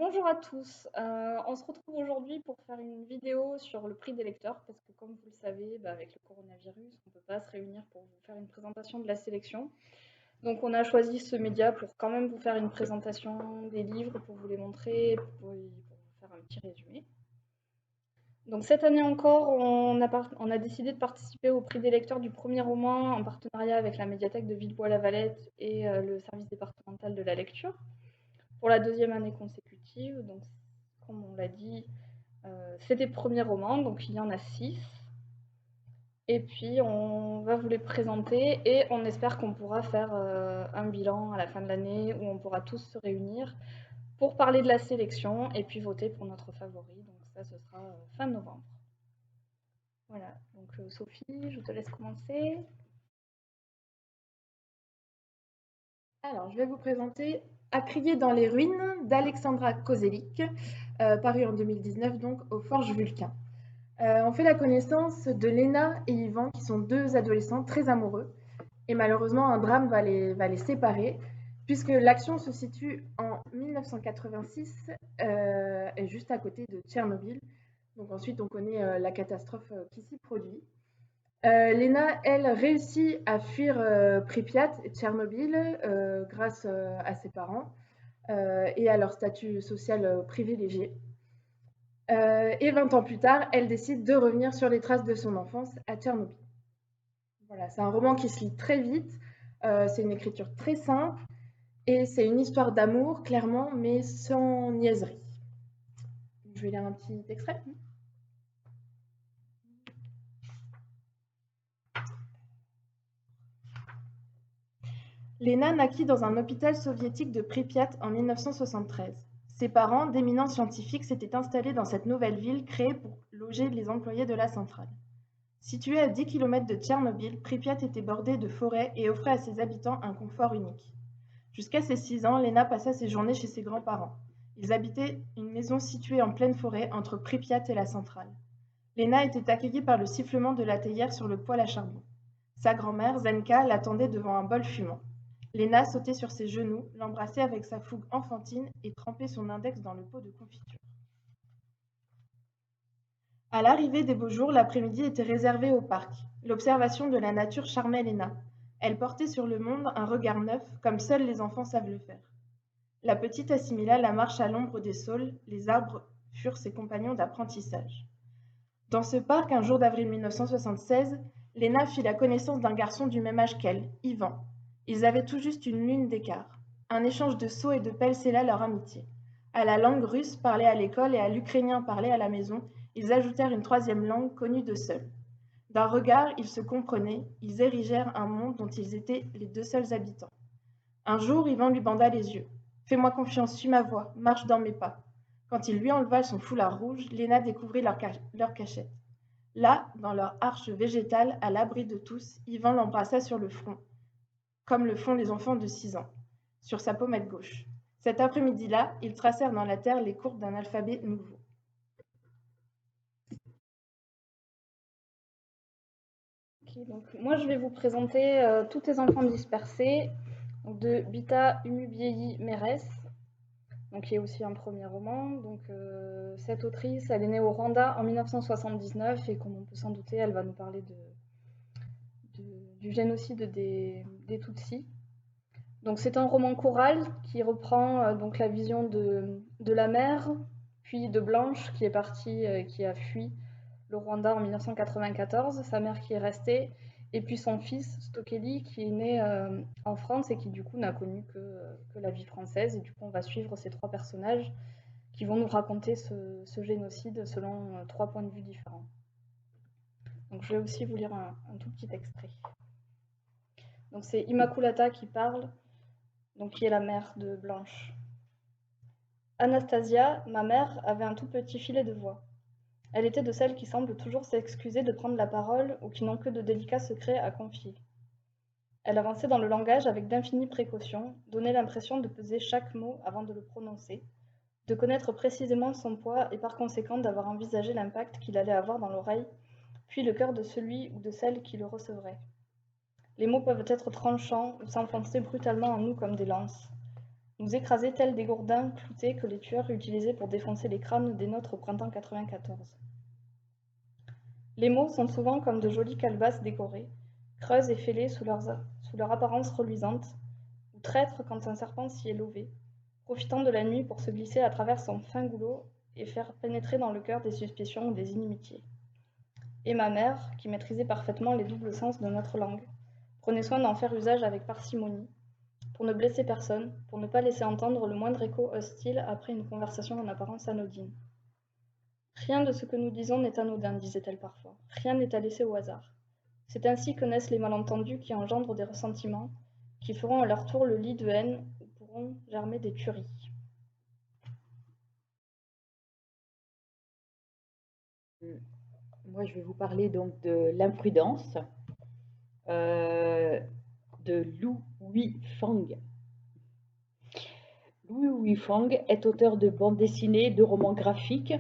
Bonjour à tous. On se retrouve aujourd'hui pour faire une vidéo sur le prix des lecteurs parce que comme vous le savez, avec le coronavirus, on ne peut pas se réunir pour vous faire une présentation de la sélection. Donc on a choisi ce média pour quand même vous faire une présentation des livres, pour vous les montrer, pour vous faire un petit résumé. Donc cette année encore, on a décidé de participer au prix des lecteurs du premier roman en partenariat avec la médiathèque de Villebois-Lavalette et le service départemental de la lecture pour la deuxième année consécutive. Donc, comme on l'a dit, c'est des premiers romans, donc il y en a 6. Et puis, on va vous les présenter et on espère qu'on pourra faire un bilan à la fin de l'année où on pourra tous se réunir pour parler de la sélection et puis voter pour notre favori. Donc ça, ce sera fin novembre. Voilà, donc Sophie, je te laisse commencer. Alors, je vais vous présenter À crier dans les ruines d'Alexandra Kozelik, paru en 2019 donc aux Forges Vulcain. On fait la connaissance de Léna et Yvan, qui sont deux adolescents très amoureux. Et malheureusement, un drame va les séparer, puisque l'action se situe en 1986, et juste à côté de Tchernobyl. Donc ensuite, on connaît la catastrophe qui s'y produit. Lena, elle, réussit à fuir Pripyat et Tchernobyl grâce à ses parents et à leur statut social privilégié. Et 20 ans plus tard, elle décide de revenir sur les traces de son enfance à Tchernobyl. Voilà, c'est un roman qui se lit très vite, c'est une écriture très simple et c'est une histoire d'amour, clairement, mais sans niaiserie. Je vais lire un petit extrait. Lena naquit dans un hôpital soviétique de Pripyat en 1973. Ses parents, d'éminents scientifiques, s'étaient installés dans cette nouvelle ville créée pour loger les employés de la centrale. Située à 10 km de Tchernobyl, Pripyat était bordée de forêts et offrait à ses habitants un confort unique. Jusqu'à ses 6 ans, Lena passa ses journées chez ses grands-parents. Ils habitaient une maison située en pleine forêt entre Pripyat et la centrale. Lena était accueillie par le sifflement de la théière sur le poêle à charbon. Sa grand-mère, Zenka, l'attendait devant un bol fumant. Lena sautait sur ses genoux, l'embrassait avec sa fougue enfantine et trempait son index dans le pot de confiture. À l'arrivée des beaux jours, l'après-midi était réservé au parc. L'observation de la nature charmait Lena. Elle portait sur le monde un regard neuf, comme seuls les enfants savent le faire. La petite assimila la marche à l'ombre des saules, les arbres furent ses compagnons d'apprentissage. Dans ce parc, un jour d'avril 1976, Lena fit la connaissance d'un garçon du même âge qu'elle, Ivan. Ils avaient tout juste une lune d'écart. Un échange de seaux et de pelles scella leur amitié. À la langue russe parlée à l'école et à l'ukrainien parlé à la maison, ils ajoutèrent une troisième langue connue de seuls. D'un regard, ils se comprenaient, ils érigèrent un monde dont ils étaient les deux seuls habitants. Un jour, Ivan lui banda les yeux. Fais-moi confiance, suis ma voix, marche dans mes pas. Quand il lui enleva son foulard rouge, Léna découvrit leur cachette. Là, dans leur arche végétale, à l'abri de tous, Ivan l'embrassa sur le front, comme le font les enfants de 6 ans, sur sa pommette gauche. Cet après-midi-là, ils tracèrent dans la terre les courbes d'un alphabet nouveau. Ok, donc moi je vais vous présenter Tous tes enfants dispersés donc de Bita Umubiei Mérès, donc qui est aussi un premier roman. Donc cette autrice, elle est née au Rwanda en 1979 et comme on peut s'en douter, elle va nous parler du génocide des Tutsis. Donc c'est un roman choral qui reprend donc la vision de la mère, puis de Blanche qui est partie, qui a fui le Rwanda en 1994, sa mère qui est restée, et puis son fils Stokely qui est né en France et qui du coup n'a connu que la vie française. Et du coup on va suivre ces trois personnages qui vont nous raconter ce génocide selon trois points de vue différents. Donc je vais aussi vous lire un tout petit extrait. Donc c'est Immaculata qui parle, donc qui est la mère de Blanche. Anastasia, ma mère, avait un tout petit filet de voix. Elle était de celles qui semblent toujours s'excuser de prendre la parole ou qui n'ont que de délicats secrets à confier. Elle avançait dans le langage avec d'infinies précautions, donnait l'impression de peser chaque mot avant de le prononcer, de connaître précisément son poids et par conséquent d'avoir envisagé l'impact qu'il allait avoir dans l'oreille, puis le cœur de celui ou de celle qui le recevrait. Les mots peuvent être tranchants ou s'enfoncer brutalement en nous comme des lances. nous écraser tels des gourdins cloutés que les tueurs utilisaient pour défoncer les crânes des nôtres au printemps 94. Les mots sont souvent comme de jolies calebasses décorées, creuses et fêlées sous leur apparence reluisante, ou traîtres quand un serpent s'y est lové, profitant de la nuit pour se glisser à travers son fin goulot et faire pénétrer dans le cœur des suspicions ou des inimitiés. Et ma mère, qui maîtrisait parfaitement les doubles sens de notre langue, prenait soin d'en faire usage avec parcimonie, pour ne blesser personne, pour ne pas laisser entendre le moindre écho hostile après une conversation en apparence anodine. Rien de ce que nous disons n'est anodin, disait-elle parfois. Rien n'est à laisser au hasard. C'est ainsi que naissent les malentendus qui engendrent des ressentiments, qui feront à leur tour le lit de haine ou pourront germer des tueries. Moi, je vais vous parler donc de l'imprudence de Lu Huifang. Lu Huifang est auteure de bandes dessinées, de romans graphiques.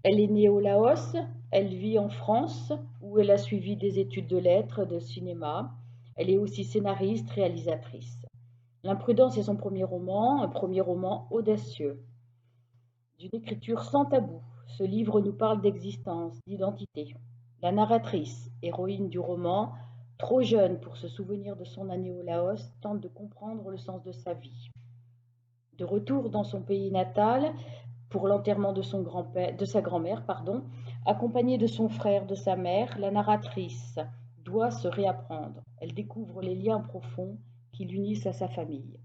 Elle est née au Laos, elle vit en France, où elle a suivi des études de lettres, de cinéma. Elle est aussi scénariste, réalisatrice. L'imprudence est son premier roman, un premier roman audacieux, d'une écriture sans tabou. Ce livre nous parle d'existence, d'identité. La narratrice, héroïne du roman, trop jeune pour se souvenir de son année au Laos, tente de comprendre le sens de sa vie. De retour dans son pays natal, pour l'enterrement de sa grand-mère, accompagnée de son frère, de sa mère, la narratrice doit se réapprendre. Elle découvre les liens profonds qui l'unissent à sa famille.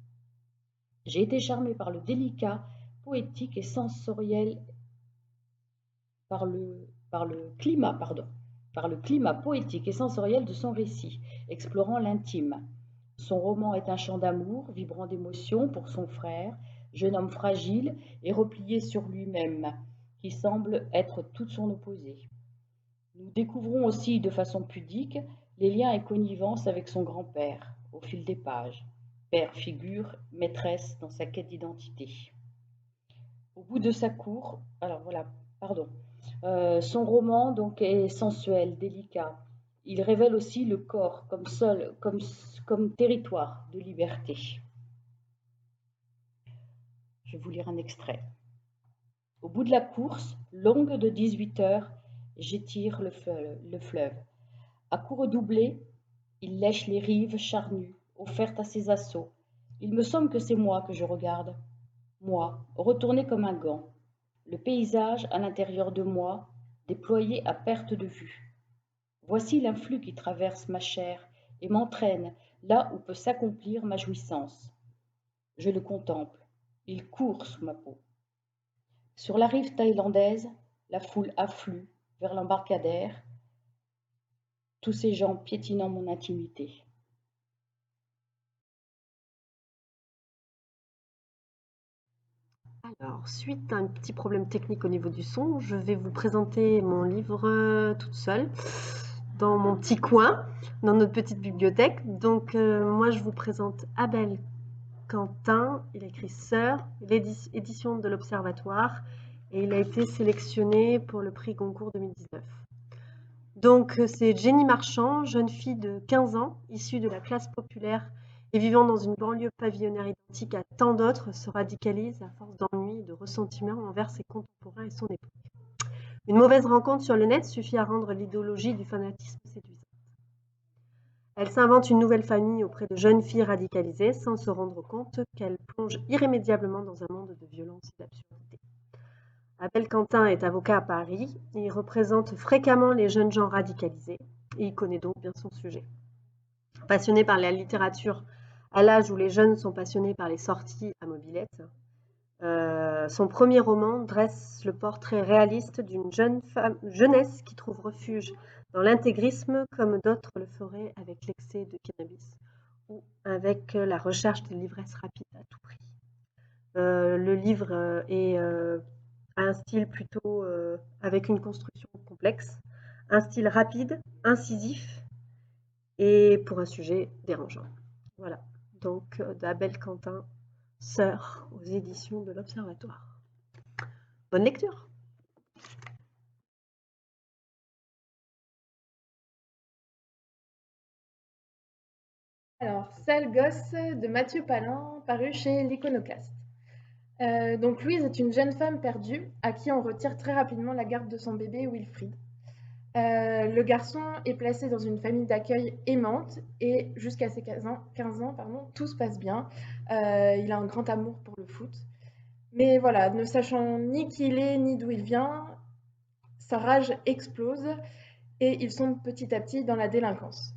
J'ai été charmée par le délicat, poétique et sensoriel, par le climat poétique et sensoriel de son récit, explorant l'intime. Son roman est un chant d'amour, vibrant d'émotion pour son frère, jeune homme fragile et replié sur lui-même, qui semble être toute son opposé. Nous découvrons aussi de façon pudique les liens et connivences avec son grand-père, au fil des pages. Père figure maîtresse dans sa quête d'identité. Au bout de sa cour, son roman donc est sensuel, délicat. Il révèle aussi le corps comme territoire de liberté. Je vais vous lire un extrait. Au bout de la course, longue de 18 heures, j'étire le fleuve. À coups redoublés, il lèche les rives charnues, offertes à ses assauts. Il me semble que c'est moi que je regarde. Moi, retourné comme un gant. Le paysage à l'intérieur de moi, déployé à perte de vue. Voici l'influx qui traverse ma chair et m'entraîne là où peut s'accomplir ma jouissance. Je le contemple. Il court sous ma peau. Sur la rive thaïlandaise, la foule afflue vers l'embarcadère, tous ces gens piétinant mon intimité. Alors, suite à un petit problème technique au niveau du son, je vais vous présenter mon livre toute seule, dans mon petit coin, dans notre petite bibliothèque. Donc, moi, je vous présente Abel Quentin. Il a écrit Sœur, édition de l'Observatoire, et il a été sélectionné pour le prix Goncourt 2019. Donc, c'est Jenny Marchand, jeune fille de 15 ans, issue de la classe populaire et vivant dans une banlieue pavillonnaire identique à tant d'autres, se radicalise à force d'ennui et de ressentiment envers ses contemporains et son époque. Une mauvaise rencontre sur le net suffit à rendre l'idéologie du fanatisme séduisante. Elle s'invente une nouvelle famille auprès de jeunes filles radicalisées sans se rendre compte qu'elle plonge irrémédiablement dans un monde de violence et d'absurdité. Abel Quentin est avocat à Paris, il représente fréquemment les jeunes gens radicalisés et il connaît donc bien son sujet. Passionné par la littérature à l'âge où les jeunes sont passionnés par les sorties à mobilette, son premier roman dresse le portrait réaliste d'une jeunesse qui trouve refuge dans l'intégrisme comme d'autres le feraient avec l'excès de cannabis ou avec la recherche de l'ivresse rapide à tout prix. Le livre est un style plutôt avec une construction complexe, un style rapide, incisif et pour un sujet dérangeant. Voilà, donc d'Abel Quentin, Sœur, aux éditions de l'Observatoire. Bonne lecture! Alors, Sale gosse de Mathieu Palin, paru chez l'Iconoclaste. Donc Louise est une jeune femme perdue à qui on retire très rapidement la garde de son bébé Wilfried. Le garçon est placé dans une famille d'accueil aimante et jusqu'à ses 15 ans, tout se passe bien. Il a un grand amour pour le foot. Mais voilà, ne sachant ni qui il est ni d'où il vient, sa rage explose et il sombre petit à petit dans la délinquance.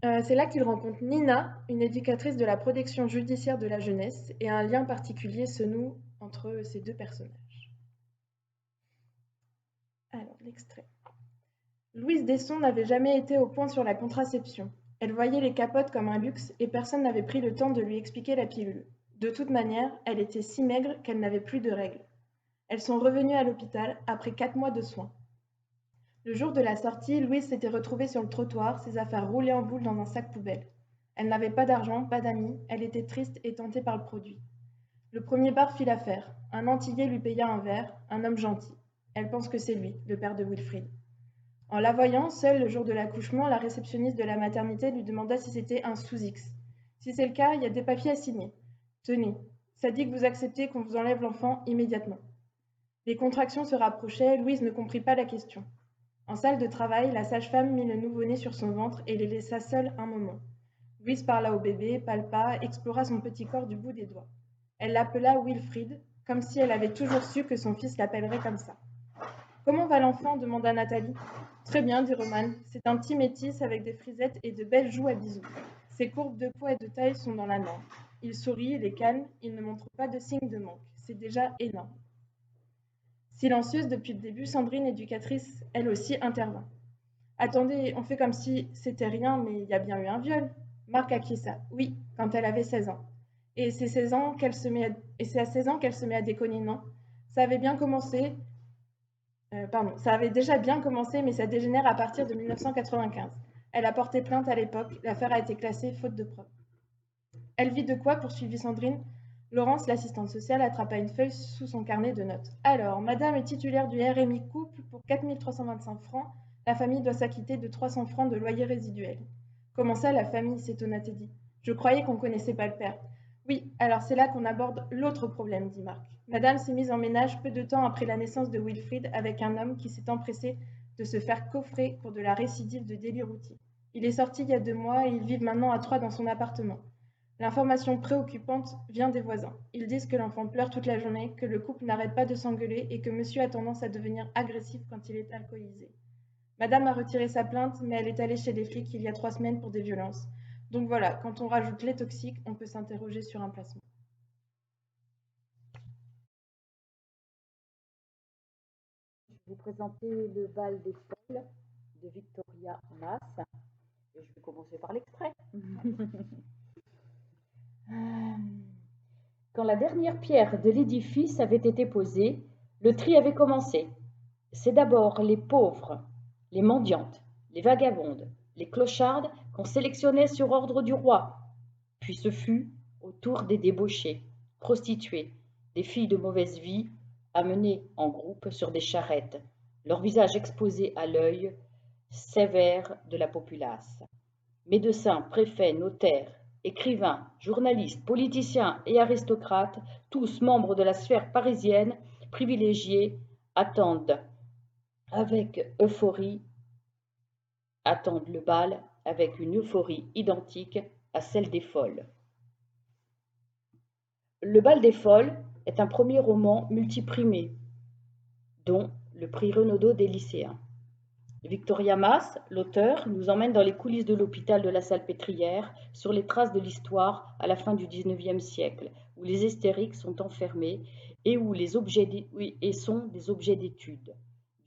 C'est là qu'il rencontre Nina, une éducatrice de la protection judiciaire de la jeunesse, et un lien particulier se noue entre ces deux personnages. Alors, l'extrait. Louise Desson n'avait jamais été au point sur la contraception. Elle voyait les capotes comme un luxe et personne n'avait pris le temps de lui expliquer la pilule. De toute manière, elle était si maigre qu'elle n'avait plus de règles. Elles sont revenues à l'hôpital après 4 mois de soins. Le jour de la sortie, Louise s'était retrouvée sur le trottoir, ses affaires roulées en boule dans un sac poubelle. Elle n'avait pas d'argent, pas d'amis, elle était triste et tentée par le produit. Le premier bar fit l'affaire. Un Antillais lui paya un verre, un homme gentil. Elle pense que c'est lui, le père de Wilfried. En la voyant, seule le jour de l'accouchement, la réceptionniste de la maternité lui demanda si c'était un sous-X. Si c'est le cas, il y a des papiers à signer. Tenez, ça dit que vous acceptez qu'on vous enlève l'enfant immédiatement. Les contractions se rapprochaient, Louise ne comprit pas la question. En salle de travail, la sage-femme mit le nouveau-né sur son ventre et les laissa seuls un moment. Louise parla au bébé, palpa, explora son petit corps du bout des doigts. Elle l'appela Wilfried, comme si elle avait toujours su que son fils l'appellerait comme ça. « Comment va l'enfant » demanda Nathalie. « Très bien, dit Roman. C'est un petit métis avec des frisettes et de belles joues à bisous. Ses courbes de poids et de taille sont dans la norme. Il sourit, il est calme, il ne montre pas de signe de manque. C'est déjà énorme. » Silencieuse depuis le début, Sandrine, éducatrice, elle aussi intervint. « Attendez, on fait comme si c'était rien, mais il y a bien eu un viol. » Marc acquiesça. « Oui, quand elle avait 16 ans. Et c'est à 16 ans qu'elle se met à déconner, non ? Ça avait déjà bien commencé, mais ça dégénère à partir de 1995. Elle a porté plainte à l'époque, l'affaire a été classée faute de preuves. » Elle vit de quoi, poursuivit Sandrine. Laurence, l'assistante sociale, attrapa une feuille sous son carnet de notes. « Alors, madame est titulaire du RMI couple pour 4 325 francs. La famille doit s'acquitter de 300 francs de loyer résiduel. » « Comment ça, la famille ?» s'étonna Teddy. « Je croyais qu'on ne connaissait pas le père. » « Oui, alors c'est là qu'on aborde l'autre problème, dit Marc. Madame s'est mise en ménage peu de temps après la naissance de Wilfried avec un homme qui s'est empressé de se faire coffrer pour de la récidive de délit routier. Il est sorti il y a 2 mois et ils vivent maintenant à 3 dans son appartement. L'information préoccupante vient des voisins. Ils disent que l'enfant pleure toute la journée, que le couple n'arrête pas de s'engueuler et que monsieur a tendance à devenir agressif quand il est alcoolisé. Madame a retiré sa plainte, mais elle est allée chez les flics il y a 3 semaines pour des violences. Donc voilà, quand on rajoute les toxiques, on peut s'interroger sur un placement. Je vais vous présenter Le bal des folles de Victoria Mass. Et je vais commencer par l'extrait. Quand la dernière pierre de l'édifice avait été posée, le tri avait commencé. C'est d'abord les pauvres, les mendiantes, les vagabondes, les clochardes qu'on sélectionnait sur ordre du roi. Puis ce fut au tour des débauchés, prostituées, des filles de mauvaise vie, amenées en groupe sur des charrettes, leur visage exposé à l'œil sévère de la populace. Médecins, préfets, notaires, écrivains, journalistes, politiciens et aristocrates, tous membres de la sphère parisienne privilégiée, attendent le bal avec une euphorie identique à celle des folles. Le bal des folles est un premier roman multiprimé, dont le prix Renaudot des lycéens. Victoria Mass, l'auteur, nous emmène dans les coulisses de l'hôpital de la Salpêtrière, sur les traces de l'histoire à la fin du XIXe siècle, où les hystériques sont enfermés et où sont des objets d'étude.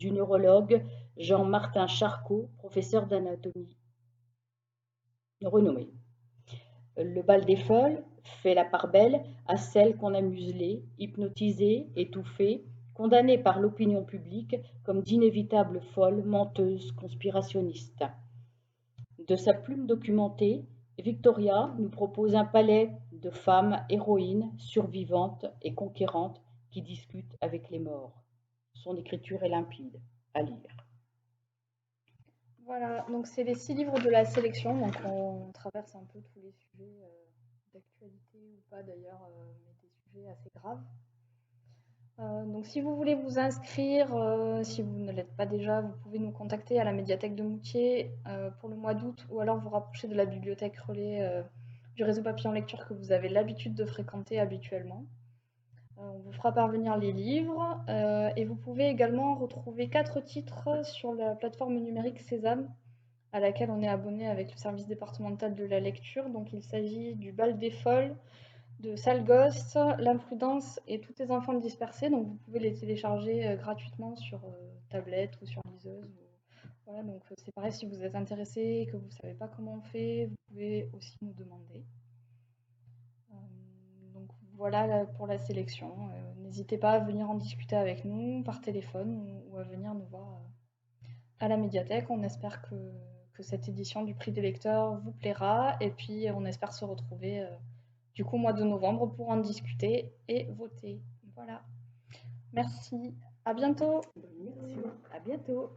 Du neurologue Jean-Martin Charcot, professeur d'anatomie renommé. Le bal des folles fait la part belle à celles qu'on a muselées, hypnotisées, étouffées, condamnées par l'opinion publique comme d'inévitables folles, menteuses, conspirationnistes. De sa plume documentée, Victoria nous propose un palais de femmes héroïnes, survivantes et conquérantes qui discutent avec les morts. Son écriture est limpide, à lire. Voilà, donc c'est les 6 livres de la sélection, donc on traverse un peu tous les sujets d'actualité ou pas d'ailleurs, mais des sujets assez graves. Donc si vous voulez vous inscrire, si vous ne l'êtes pas déjà, vous pouvez nous contacter à la médiathèque de Moutier pour le mois d'août, ou alors vous rapprocher de la bibliothèque relais du réseau Papillon Lecture que vous avez l'habitude de fréquenter habituellement. On vous fera parvenir les livres et vous pouvez également retrouver 4 titres sur la plateforme numérique Sésame à laquelle on est abonné avec le service départemental de la lecture. Donc il s'agit du Bal des Folles, de Sale Gosse, L'Imprudence et Tous tes enfants dispersés. Donc vous pouvez les télécharger gratuitement sur tablette ou sur liseuse. Voilà, donc c'est pareil, si vous êtes intéressé et que vous ne savez pas comment on fait, vous pouvez aussi nous demander. Donc voilà pour la sélection. N'hésitez pas à venir en discuter avec nous par téléphone ou à venir nous voir à la médiathèque. On espère que cette édition du prix des lecteurs vous plaira et puis on espère se retrouver du coup au mois de novembre pour en discuter et voter. Voilà. Merci. À bientôt. Merci. À bientôt.